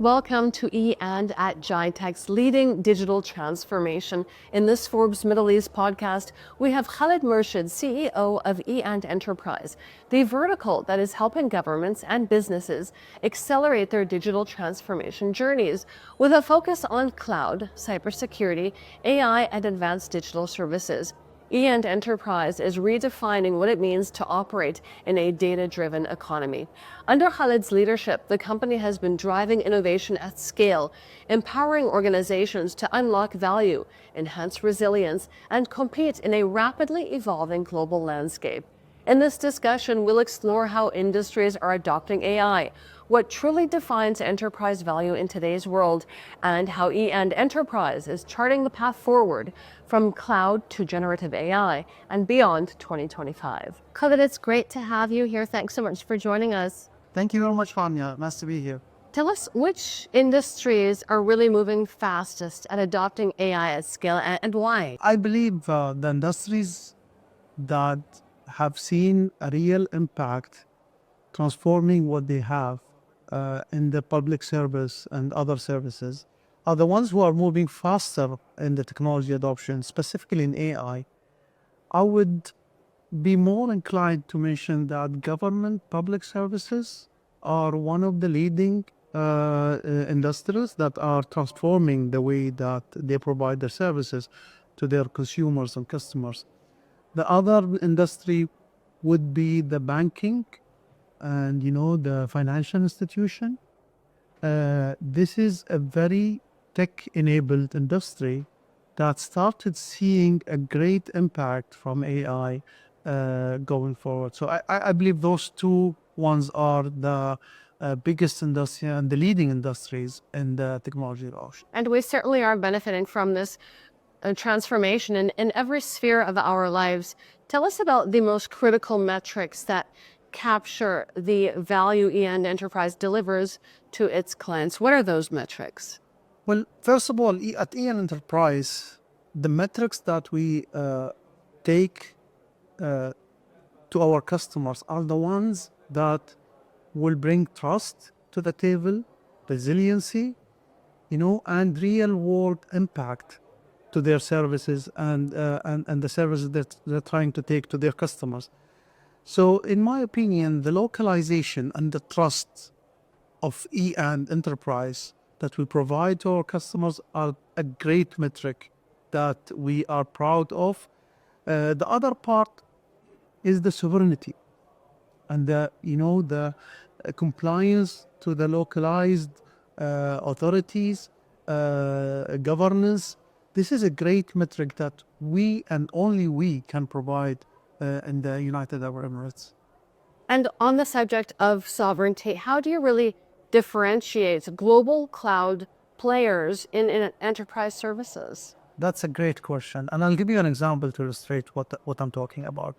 Welcome to E&, at GITEX, leading digital transformation. In this Forbes Middle East podcast, we have Khalid Murshed, CEO of E& Enterprise, the vertical that is helping governments and businesses accelerate their digital transformation journeys with a focus on cloud, cybersecurity, AI, and advanced digital services. E& Enterprise is redefining what it means to operate in a data-driven economy. Under Khalid's leadership, the company has been driving innovation at scale, empowering organizations to unlock value, enhance resilience, and compete in a rapidly evolving global landscape. In this discussion, we'll explore how industries are adopting AI, what truly defines enterprise value in today's world, and how E& Enterprise is charting the path forward from cloud to generative AI and beyond 2025. Khalid, it's great to have you here. Thanks so much for joining us. Thank you very much, Ramia. Nice to be here. Tell us which industries are really moving fastest at adopting AI at scale and why? I believe the industries that have seen a real impact transforming what they have in the public service and other services are the ones who are moving faster in the technology adoption, specifically in AI. I would be more inclined to mention that government public services are one of the leading industries that are transforming the way that they provide their services to their consumers and customers. The other industry would be the banking and, the financial institution. This is a very tech-enabled industry that started seeing a great impact from AI going forward. So I believe those two ones are the biggest industry and the leading industries in the technology adoption. And we certainly are benefiting from this transformation in every sphere of our lives. Tell us about the most critical metrics that capture the value E& Enterprise delivers to its clients. What are those metrics? Well, first of all, at E& Enterprise, the metrics that we take to our customers are the ones that will bring trust to the table, resiliency, and real world impact to their services and the services that they're trying to take to their customers. So in my opinion, the localization and the trust of E& Enterprise that we provide to our customers are a great metric that we are proud of. The other part is the sovereignty and the compliance to the localized authorities, governance. This is a great metric that we and only we can provide in the United Arab Emirates. And on the subject of sovereignty, how do you really differentiate global cloud players in enterprise services? That's a great question. And I'll give you an example to illustrate what I'm talking about.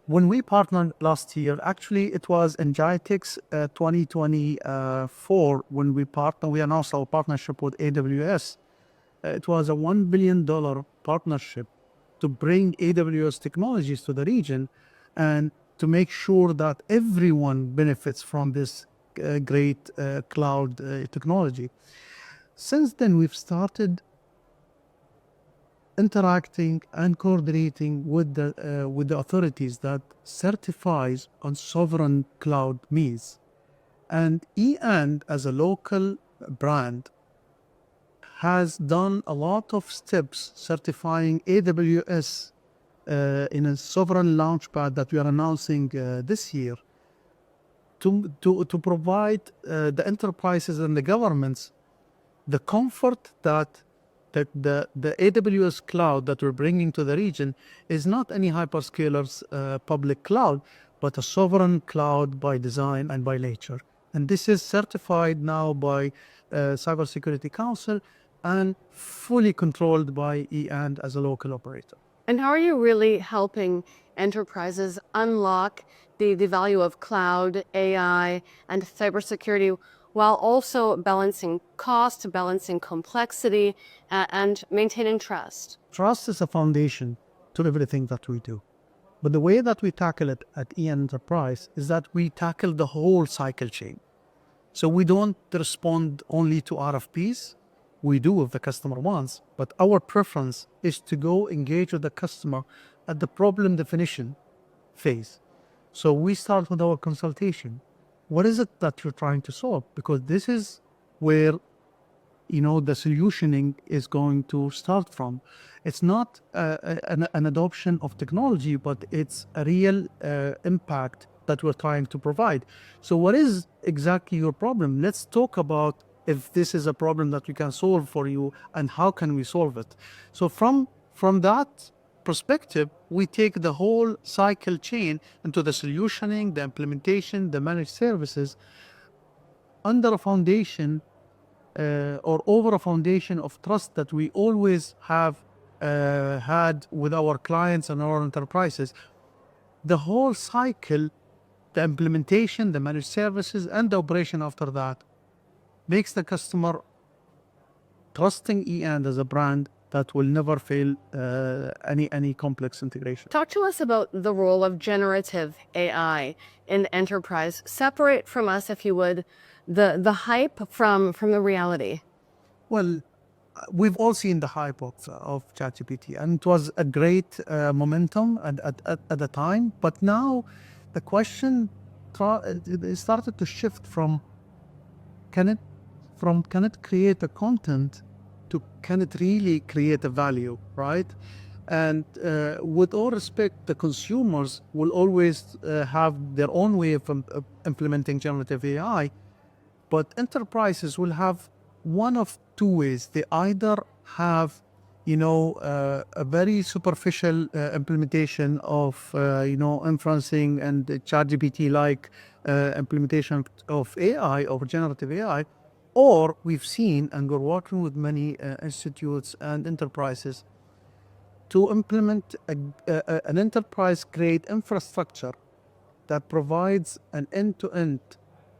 When we partnered last year, actually it was in GITEX 2024 when we announced our partnership with AWS. It was a $1 billion partnership to bring AWS technologies to the region and to make sure that everyone benefits from this great cloud technology. Since then, we've started interacting and coordinating with the authorities that certifies on sovereign cloud means. And E& as a local brand has done a lot of steps certifying AWS in a sovereign launchpad that we are announcing this year to provide the enterprises and the governments the comfort that the AWS cloud that we're bringing to the region is not any hyperscaler's public cloud, but a sovereign cloud by design and by nature. And this is certified now by Cybersecurity Council and fully controlled by E& as a local operator. And how are you really helping enterprises unlock the value of cloud, AI, and cybersecurity while also balancing cost, balancing complexity, and maintaining trust? Trust is a foundation to everything that we do. But the way that we tackle it at E& Enterprise is that we tackle the whole cycle chain. So we don't respond only to RFPs. We do if the customer wants, but our preference is to go engage with the customer at the problem definition phase. So we start with our consultation. What is it that you're trying to solve? Because this is where the solutioning is going to start from. It's not an adoption of technology, but it's a real impact that we're trying to provide. So what is exactly your problem? Let's talk about if this is a problem that we can solve for you and how can we solve it. So from that perspective, we take the whole cycle chain into the solutioning, the implementation, the managed services under a foundation or over a foundation of trust that we always have had with our clients and our enterprises. The whole cycle, the implementation, the managed services, and the operation after that makes the customer trusting e&, as a brand that will never fail any complex integration. Talk to us about the role of generative AI in enterprise. Separate from us, if you would, the hype from the reality. Well, we've all seen the hype of ChatGPT, and it was a great momentum at the time. But now the question started to shift from can it create a content to can it really create a value, right? And with all respect, the consumers will always have their own way of implementing generative AI, but enterprises will have one of two ways. They either have a very superficial implementation of inferencing and ChatGPT like implementation of AI or generative AI, or we've seen, and we're working with many institutes and enterprises to implement an enterprise-grade infrastructure that provides an end-to-end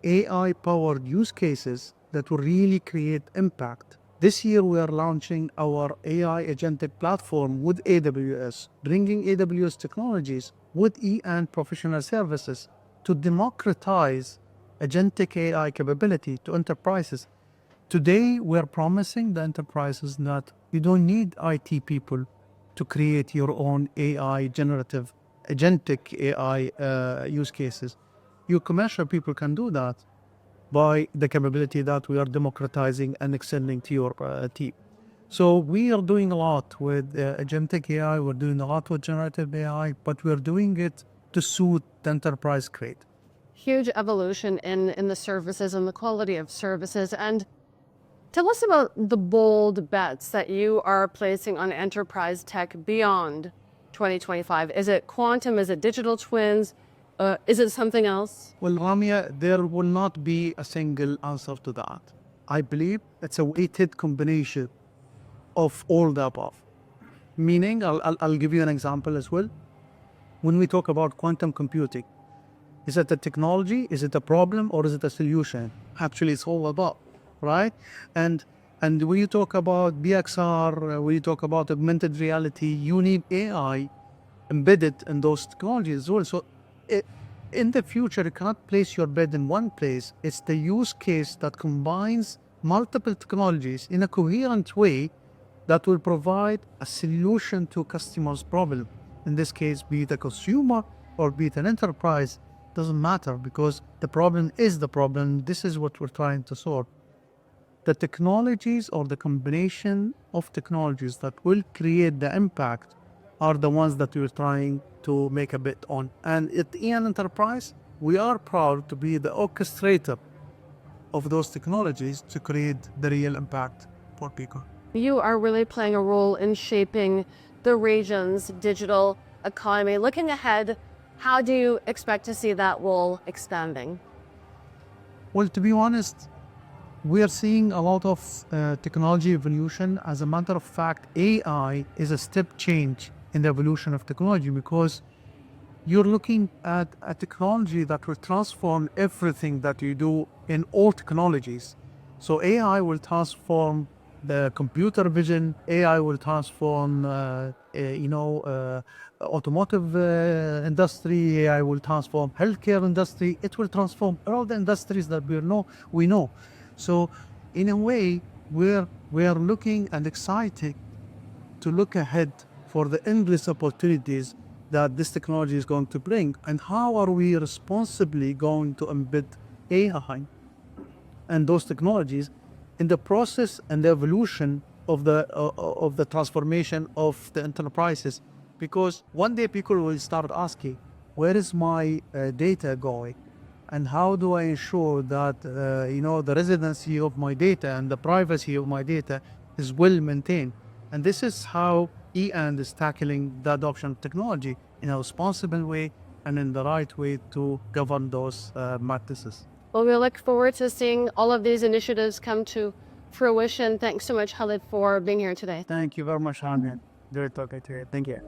AI-powered use cases that will really create impact. This year, we are launching our AI agentic platform with AWS, bringing AWS technologies with and professional services to democratize agentic AI capability to enterprises. Today, we're promising the enterprises that you don't need IT people to create your own AI generative agentic AI use cases. Your commercial people can do that by the capability that we are democratizing and extending to your team. So we are doing a lot with agentic AI, we're doing a lot with generative AI, but we're doing it to suit the enterprise grade. Huge evolution in the services and the quality of services. And tell us about the bold bets that you are placing on enterprise tech beyond 2025. Is it quantum? Is it digital twins? Is it something else? Well, Ramia, there will not be a single answer to that. I believe it's a weighted combination of all the above. Meaning, I'll give you an example as well. When we talk about quantum computing, is it a technology, is it a problem, or is it a solution? Actually, it's all above, right? And when you talk about BXR, when you talk about augmented reality, you need AI embedded in those technologies as well. So in the future, you cannot place your bet in one place. It's the use case that combines multiple technologies in a coherent way that will provide a solution to customers' problem. In this case, be it a consumer or be it an enterprise, doesn't matter, because the problem is the problem. This is what we're trying to solve. The technologies or the combination of technologies that will create the impact are the ones that we're trying to make a bet on. And at EN Enterprise, we are proud to be the orchestrator of those technologies to create the real impact for people. You are really playing a role in shaping the region's digital economy. Looking ahead, how do you expect to see that role expanding? Well, to be honest, we are seeing a lot of technology evolution. As a matter of fact, AI is a step change in the evolution of technology, because you're looking at a technology that will transform everything that you do in all technologies. So AI will transform the computer vision, AI will transform automotive industry. AI will transform healthcare industry. It will transform all the industries that we know. So in a way, we are looking and excited to look ahead for the endless opportunities that this technology is going to bring, and how are we responsibly going to embed AI and those technologies in the process and the evolution of the transformation of the enterprises. Because one day people will start asking, where is my data going, and how do I ensure that the residency of my data and the privacy of my data is well maintained. And this is how EAND is tackling the adoption of technology in a responsible way and in the right way to govern those matrices. Well, we look forward to seeing all of these initiatives come to fruition. Thanks so much, Khalid, for being here today. Thank you very much, Ramia. Great talking to you. Thank you.